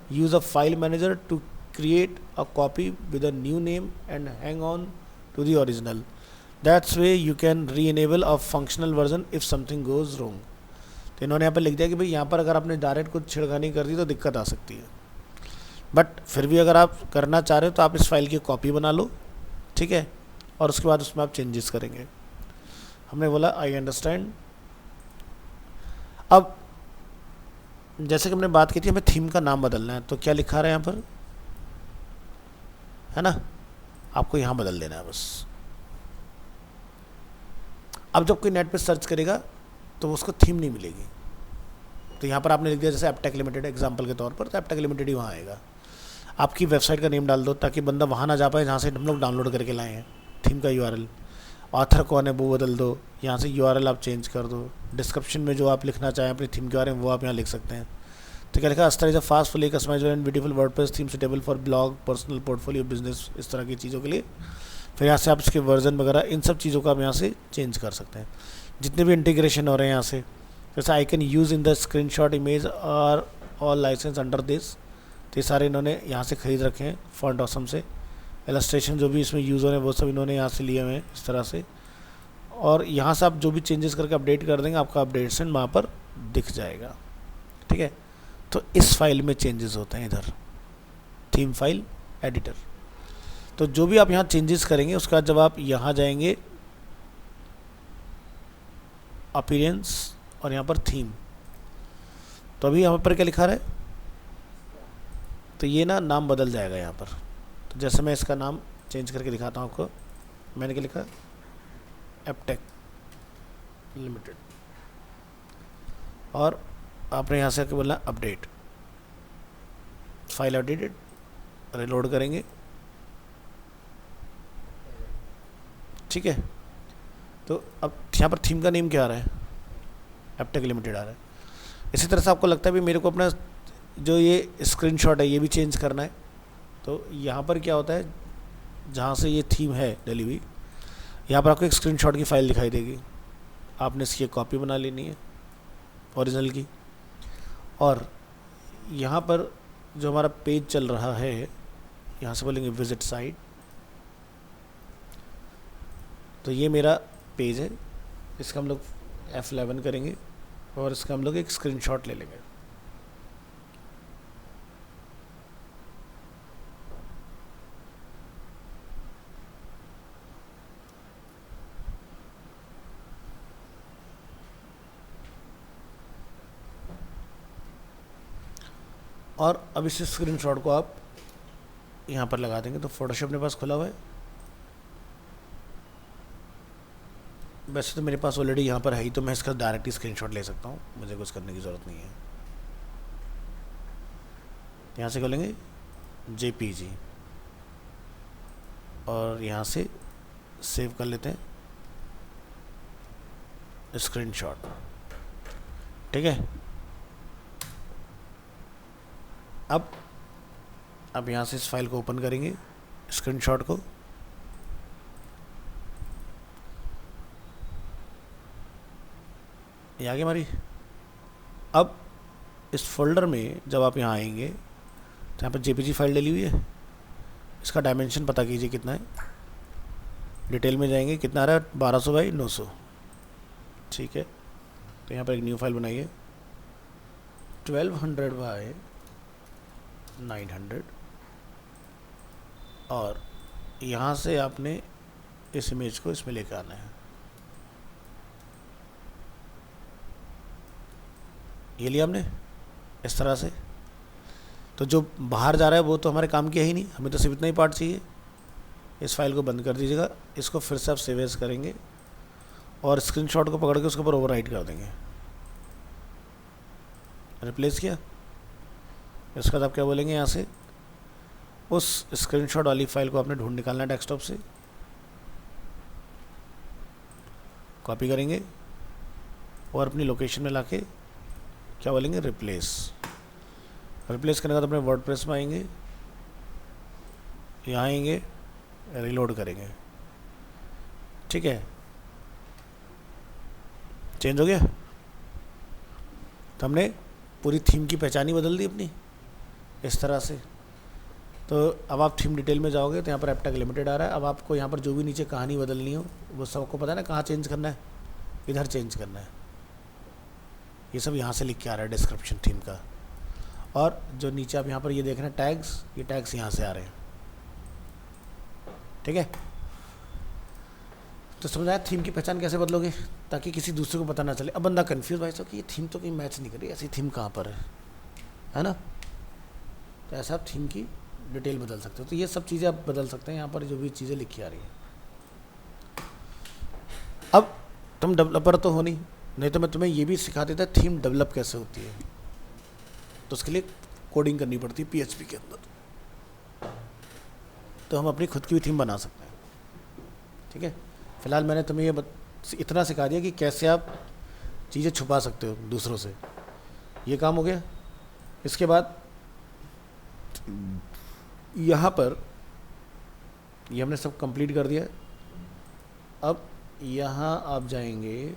use a file manager to create a copy with a new name and hang on to the original. That's way you can re-enable a functional version if something goes wrong. तो इन्होंने यहाँ पर लिख दिया कि भाई यहाँ पर अगर आपने डायरेक्ट कुछ छिड़खानी कर दी तो दिक्कत आ सकती है, बट फिर भी अगर आप करना चाह रहे हो तो आप इस फाइल की कॉपी बना लो, ठीक है, और उसके बाद उसमें आप चेंजेस करेंगे. हमने बोला आई अंडरस्टैंड. अब जैसे कि हमने बात की थी हमें थीम का नाम बदलना है, तो क्या लिखा रहा है यहाँ पर, है ना, आपको यहाँ बदल देना है बस. अब जब कोई नेट पे सर्च करेगा तो उसको थीम नहीं मिलेगी, तो यहाँ पर आपने लिख दिया जैसे एपटेक लिमिटेड एग्जांपल के तौर पर, तो एपटेक लिमिटेड ही वहाँ आएगा. आपकी वेबसाइट का नेम डाल दो ताकि बंदा वहाँ ना जा पाए जहाँ से हम लोग डाउनलोड करके लाए हैं. थीम का यूआरएल, ऑथर कौन है वो बदल दो, यहाँ से यूआरएल आप चेंज कर दो. डिस्क्रिप्शन में जो आप लिखना चाहें अपनी थीम के बारे में वो आप यहाँ लिख सकते हैं. तो क्या लिखा, Astra is a fast fully customized and beautiful WordPress theme suitable for blog, personal, portfolio, business, इस तरह की चीज़ों के लिए. फिर यहाँ से आप इसके वर्जन वगैरह इन सब चीज़ों को आप यहाँ से चेंज कर सकते हैं. जितने भी इंटीग्रेशन हो रहे हैं यहाँ से, जैसे I can use in the screenshot image are all license under this, तो ये सारे इन्होंने यहाँ से ख़रीद रखे हैं फॉन्ट ऑसम से. इलस्ट्रेशन जो भी इसमें यूज़ हो रहे हैं वो सब इन्होंने यहाँ से लिए हुए हैं इस तरह से, और यहाँ से आप जो भी चेंजेस करके अपडेट कर देंगे आपका अपडेशन वहाँ पर दिख जाएगा, ठीक है. तो इस फाइल में चेंजेस होते हैं इधर, थीम फाइल एडिटर. तो जो भी आप यहाँ चेंजेस करेंगे उसके बाद जब आप यहाँ जाएंगे अपीयरेंस और यहाँ पर थीम, तो अभी यहाँ पर क्या लिखा रहा है, तो ये ना नाम बदल जाएगा यहाँ पर. तो जैसे मैं इसका नाम चेंज करके दिखाता हूँ आपको. मैंने क्या लिखा, एपटेक लिमिटेड, और आपने यहाँ से आके बोलना अपडेट, फाइल अपडेटेड, रिलोड करेंगे, ठीक है. तो अब यहाँ पर थीम का नेम क्या आ रहा है, एपटेक लिमिटेड आ रहा है. इसी तरह से आपको लगता है भी मेरे को अपना जो ये स्क्रीनशॉट है ये भी चेंज करना है, तो यहाँ पर क्या होता है, जहाँ से ये थीम है डली हुई, यहाँ पर आपको एक स्क्रीनशॉट की फ़ाइल दिखाई देगी. आपने इसकी कॉपी बना लेनी है ओरिजिनल की, और यहाँ पर जो हमारा पेज चल रहा है यहाँ से बोलेंगे विजिट साइट, तो ये मेरा पेज है, इसका हम लोग F11 करेंगे और इसका हम लोग एक स्क्रीनशॉट ले लेंगे. और अब इस स्क्रीनशॉट को आप यहाँ पर लगा देंगे. तो फोटोशॉप मेरे पास खुला हुआ है, वैसे तो मेरे पास ऑलरेडी यहाँ पर है ही, तो मैं इसका डायरेक्ट ही स्क्रीनशॉट ले सकता हूँ, मुझे कुछ करने की ज़रूरत नहीं है. यहाँ से खोलेंगे JPG और यहाँ से सेव कर लेते हैं स्क्रीनशॉट, ठीक है. अब यहाँ से इस फाइल को ओपन करेंगे, स्क्रीनशॉट को, ये आगे हमारी. अब इस फोल्डर में जब आप यहाँ आएंगे तो यहाँ पर JPG फाइल डली हुई है, इसका डायमेंशन पता कीजिए कितना है. डिटेल में जाएंगे, कितना आ रहा है, 1200 बाई 900, ठीक है. तो यहाँ पर एक न्यू फाइल बनाइए, 1200 बाई 900, और यहाँ से आपने इस इमेज को इसमें लेकर आना है. ये लिया हमने इस तरह से. तो जो बाहर जा रहा है वो तो हमारे काम की है ही नहीं, हमें तो सिर्फ इतना ही पार्ट चाहिए. इस फाइल को बंद कर दीजिएगा, इसको फिर से आप सेव एज करेंगे और स्क्रीनशॉट को पकड़ के उसके ऊपर ओवरराइट कर देंगे. रिप्लेस किया, इसके बाद आप क्या बोलेंगे, यहाँ से उस स्क्रीनशॉट वाली फाइल को आपने ढूंढ निकालना है डेस्कटॉप से. कॉपी करेंगे और अपनी लोकेशन में लाके क्या बोलेंगे, रिप्लेस। रिप्लेस करने के बाद अपने वर्डप्रेस में आएंगे, यहाँ आएंगे, रिलोड करेंगे। ठीक है, चेंज हो गया। तो हमने पूरी थीम की पहचान ही बदल दी अपनी इस तरह से। तो अब आप थीम डिटेल में जाओगे तो यहाँ पर एपटेक लिमिटेड आ रहा है। अब आपको यहाँ पर जो भी नीचे कहानी बदलनी हो वो सबको पता है ना, कहाँ चेंज करना है, इधर चेंज करना है। ये सब यहाँ से लिख के आ रहा है डिस्क्रिप्शन थीम का। और जो नीचे आप यहाँ पर ये देख रहे हैं टैग्स, ये टैग्स यहाँ से आ रहे हैं। ठीक है, तो समझ आया थीम की पहचान कैसे बदलोगे ताकि किसी दूसरे को पता ना चले। अब बंदा कंफ्यूज भाई साहब कि ये थीम तो कहीं मैच नहीं कर रही, ऐसी थीम कहाँ पर है ना। तो ऐसा आप थीम की डिटेल बदल सकते हो। तो ये सब चीज़ें आप बदल सकते हैं यहाँ पर जो भी चीज़ें लिखी आ रही हैं। अब तुम डेवलपर तो हो नहीं तो मैं तुम्हें ये भी सिखा देता थीम डेवलप कैसे होती है। तो उसके लिए कोडिंग करनी पड़ती है PHP के अंदर। तो हम अपनी खुद की भी थीम बना सकते हैं। ठीक है, फिलहाल मैंने तुम्हें ये इतना सिखा दिया कि कैसे आप चीज़ें छुपा सकते हो दूसरों से। ये काम हो गया। इसके बाद यहाँ पर ये हमने सब कंप्लीट कर दिया। अब यहाँ आप जाएंगे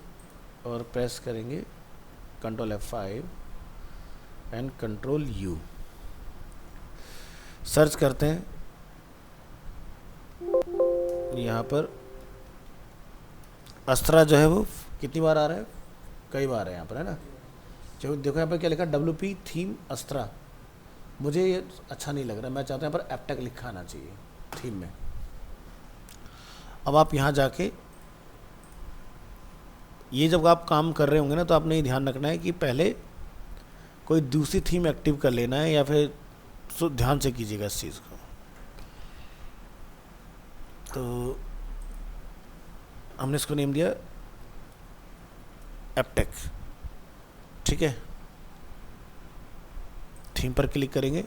और प्रेस करेंगे Ctrl F5 and Ctrl U। Search करते हैं यहाँ पर अस्त्रा जो है वो कितनी बार आ रहा है, कई बार है यहाँ पर, है ना। जो देखो यहाँ पर क्या लिखा, WP थीम अस्त्रा। मुझे ये अच्छा नहीं लग रहा, मैं चाहता हूँ यहाँ पर एपटेक लिखा आना चाहिए थीम में। अब आप यहाँ जाके ये जब आप काम कर रहे होंगे ना तो आपने ये ध्यान रखना है कि पहले कोई दूसरी थीम एक्टिव कर लेना है, या फिर ध्यान से कीजिएगा इस चीज़ को। तो हमने इसको नेम दिया एपटेक। ठीक है, थीम पर क्लिक करेंगे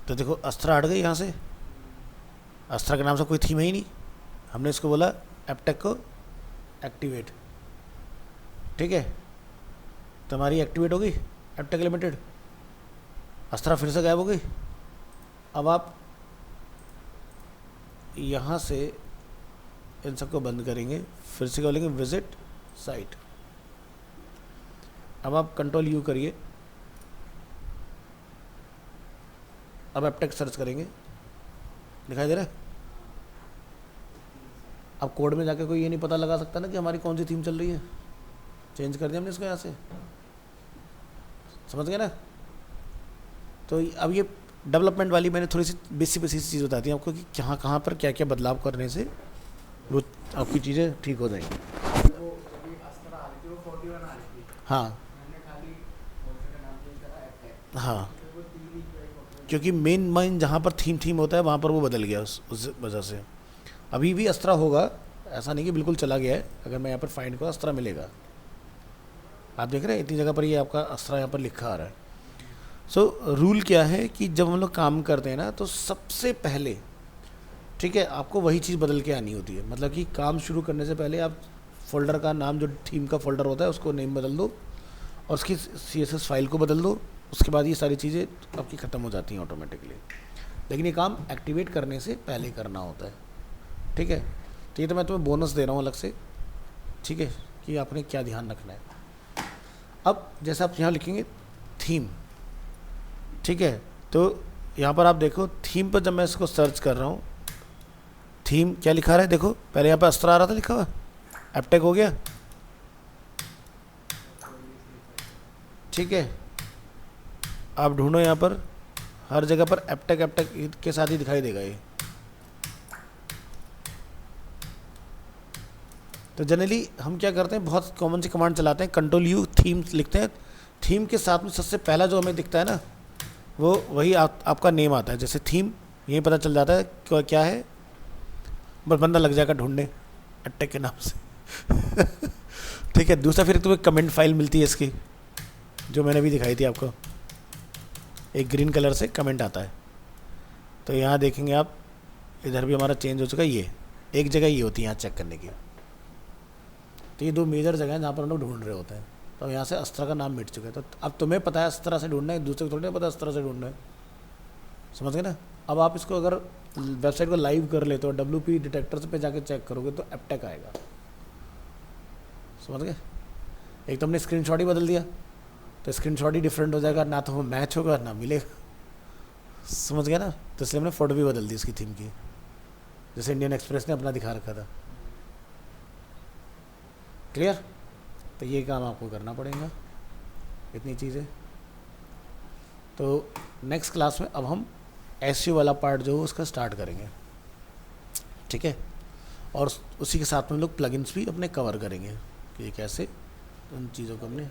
तो देखो अस्त्रा हट गई यहाँ से। अस्त्रा के नाम से कोई थीम है ही नहीं। हमने इसको बोला एपटेक को एक्टिवेट। ठीक है, तो हमारी एक्टिवेट हो गई एपटेक लिमिटेड। अस्त्रा फिर से गायब हो गई। अब आप यहाँ से इन सबको बंद करेंगे, फिर से बोलेंगे विजिट साइट। अब आप Ctrl U करिए। अब एपटेक सर्च करेंगे, दिखाई दे रहा है। अब कोड में जाके कोई ये नहीं पता लगा सकता ना कि हमारी कौन सी थीम चल रही है। चेंज कर दिया हमने इसको यहाँ से, समझ गए ना। तो अब ये डेवलपमेंट वाली मैंने थोड़ी सी बेसिक चीज़ बता दी आपको कि कहाँ पर क्या क्या बदलाव करने से वो आपकी चीज़ें ठीक हो जाएंगी। हाँ हाँ, क्योंकि मेन जहाँ पर थीम होता है वहाँ पर वो बदल गया उस वजह से। अभी भी अस्त्रा होगा, ऐसा नहीं कि बिल्कुल चला गया है। अगर मैं यहाँ पर फाइंड को अस्त्रा मिलेगा, आप देख रहे हैं इतनी जगह पर ये आपका अस्त्रा यहाँ पर लिखा आ रहा है। सो रूल क्या है कि जब हम लोग काम करते हैं ना तो सबसे पहले, ठीक है, आपको वही चीज़ बदल के आनी होती है। मतलब कि काम शुरू करने से पहले आप फोल्डर का नाम, जो थीम का फोल्डर होता है उसको नेम बदल दो और उसकी CSS फाइल को बदल दो। उसके बाद ये सारी चीज़ें आपकी ख़त्म हो जाती हैं ऑटोमेटिकली। लेकिन ये काम एक्टिवेट करने से पहले करना होता है। ठीक है, तो ये तो मैं तुम्हें बोनस दे रहा हूँ अलग से। ठीक है, कि आपने क्या ध्यान रखना है। अब जैसे आप यहाँ लिखेंगे थीम, ठीक है, तो यहाँ पर आप देखो थीम पर जब मैं इसको सर्च कर रहा हूँ, थीम क्या लिखा रहा है देखो। पहले यहाँ पर अस्त्रा आ रहा था लिखा हुआ, एपटेक हो गया। ठीक है, आप ढूंढो यहाँ पर हर जगह पर एपटेक के साथ ही दिखाई देगा ये। तो जनरली हम क्या करते हैं, बहुत कॉमन सी कमांड चलाते हैं, Ctrl U थीम लिखते हैं। थीम के साथ में सबसे पहला जो हमें दिखता है ना वो वही आपका नेम आता है। जैसे थीम यही पता चल जाता है क्या है, बस बंदा लग जाएगा ढूंढने एपटेक के नाम से। ठीक है, दूसरा फिर तुम्हें कमेंट फाइल मिलती है इसकी, जो मैंने भी दिखाई थी आपको। एक ग्रीन कलर से कमेंट आता है। तो यहाँ देखेंगे आप, इधर भी हमारा चेंज हो चुका है ये। एक जगह ये होती है यहाँ चेक करने की। तो ये दो मेजर जगह हैं जहाँ पर हम लोग ढूंढ रहे होते हैं। तो यहाँ से अस्त्रा का नाम मिट चुका है, तो अब तुम्हें पता है अस्त्रा से ढूंढना है, दूसरे को थोड़ी ना पता अस्त्रा से ढूंढना है, समझ गए ना। अब आप इसको अगर वेबसाइट को लाइव कर लेते हो, WP डिटेक्टर पे जाके चेक करोगे तो एप्टेक आएगा, समझ गए। एक तो हमने स्क्रीनशॉट ही बदल दिया, तो स्क्रीनशॉट ही डिफरेंट हो जाएगा, ना तो वो मैच होगा ना मिलेगा, समझ गया ना। तो इसलिए हमने फ़ोटो भी बदल दी इसकी थीम की, जैसे इंडियन एक्सप्रेस ने अपना दिखा रखा था। क्लियर। तो ये काम आपको करना पड़ेगा, इतनी चीज़ें। तो नेक्स्ट क्लास में अब हम SEO वाला पार्ट जो है उसका स्टार्ट करेंगे, ठीक है। और उसी के साथ में हम लोग प्लगइन्स भी अपने कवर करेंगे कि कैसे उन चीज़ों को हमने।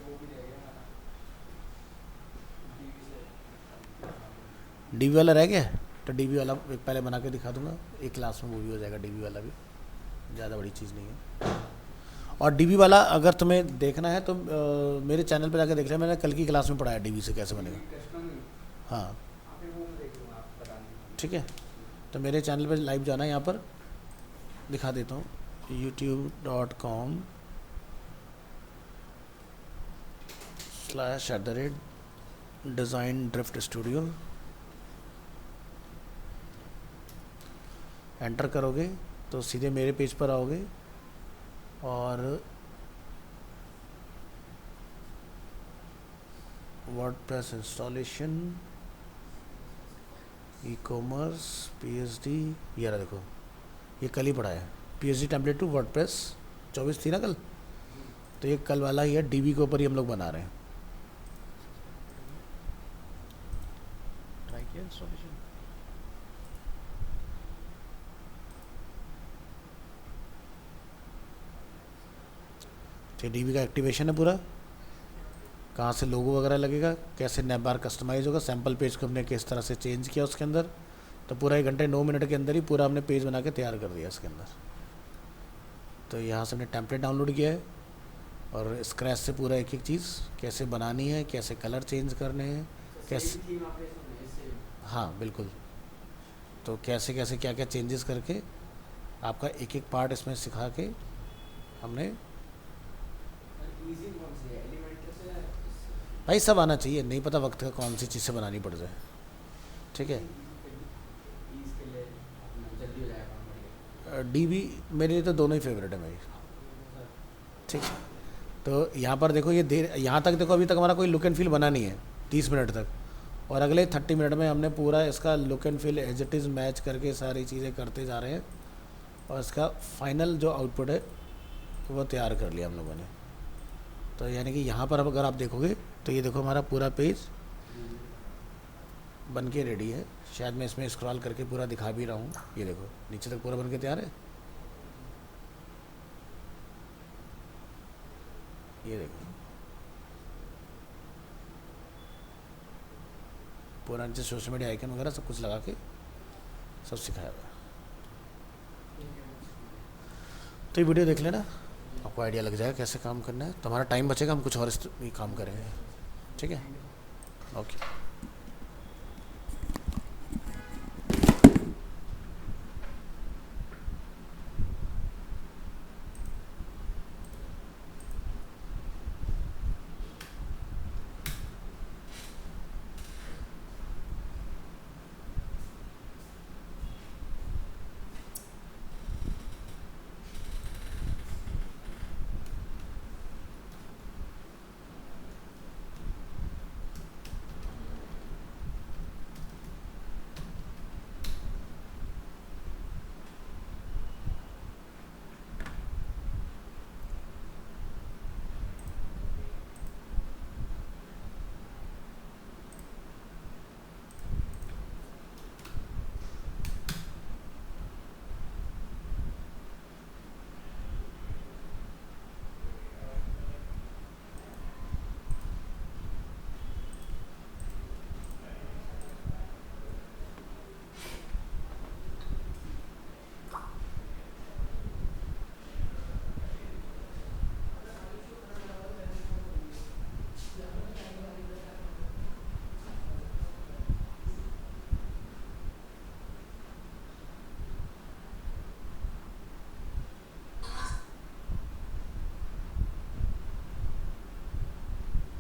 DB वाला रह गया, तो DB वाला एक पहले बना के दिखा दूंगा, एक क्लास में वो भी हो जाएगा। DB वाला भी ज़्यादा बड़ी चीज़ नहीं है। और DB वाला अगर तुम्हें देखना है तो मेरे चैनल पर जाकर देख लिया, मैंने कल की क्लास में पढ़ाया DB से कैसे बनेगा। हाँ ठीक है, तो मेरे चैनल पर लाइव जाना है, यहाँ पर दिखा देता हूँ, youtube.com/design drift studio। एंटर करोगे तो सीधे मेरे पेज पर आओगे, और वर्डप्रेस इंस्टॉलेशन, ई-कॉमर्स, PSD, ये रहा देखो, ये कल ही पढ़ाया है। PSD टेम्पलेट टू वर्डप्रेस 24 थी ना कल, तो ये कल वाला ही है। DB के ऊपर ही हम लोग बना रहे हैं। ट्राई किया इंस्टॉलेशन, तो DB का एक्टिवेशन है पूरा, कहाँ से लोगो वगैरह लगेगा, कैसे नैपबार कस्टमाइज होगा, सैम्पल पेज को हमने किस तरह से चेंज किया उसके अंदर। तो पूरा 1 घंटे 9 मिनट के अंदर ही पूरा हमने पेज बना के तैयार कर दिया इसके अंदर। तो यहाँ से हमने टेम्पलेट डाउनलोड किया है, और स्क्रैच से पूरा एक एक चीज़ कैसे बनानी है, कैसे कलर चेंज करने हैं, कैसे, हाँ बिल्कुल। तो कैसे कैसे क्या क्या चेंजेस करके आपका एक एक पार्ट इसमें सिखा के हमने, भाई सब आना चाहिए, नहीं पता वक्त का कौन सी चीज़ से बनानी पड़ जाए, ठीक है। DB मेरे लिए तो दोनों ही फेवरेट है भाई, ठीक है। तो यहाँ पर देखो, ये देर यहाँ तक देखो, अभी तक हमारा कोई लुक एंड फील बना नहीं है 30 मिनट तक, और अगले 30 मिनट में हमने पूरा इसका look and feel as it is match करके सारी चीज़ें करते जा रहे हैं, और इसका फाइनल जो आउटपुट है वो तैयार कर लिया हम लोगों ने। तो यानी कि यहाँ पर अब अगर आप देखोगे तो ये देखो हमारा पूरा पेज बन के रेडी है। शायद मैं इसमें स्क्रॉल करके पूरा दिखा भी रहा हूँ, ये देखो नीचे तक पूरा बन के तैयार है, ये देखो पूरा नीचे सोशल मीडिया आइकन वगैरह सब कुछ लगा के सब सिखाया हुआ है। तो ये वीडियो देख लेना, आपको आइडिया लग जाएगा कैसे काम करना है, तो हमारा टाइम बचेगा, हम कुछ और काम करेंगे, ठीक है। ओके।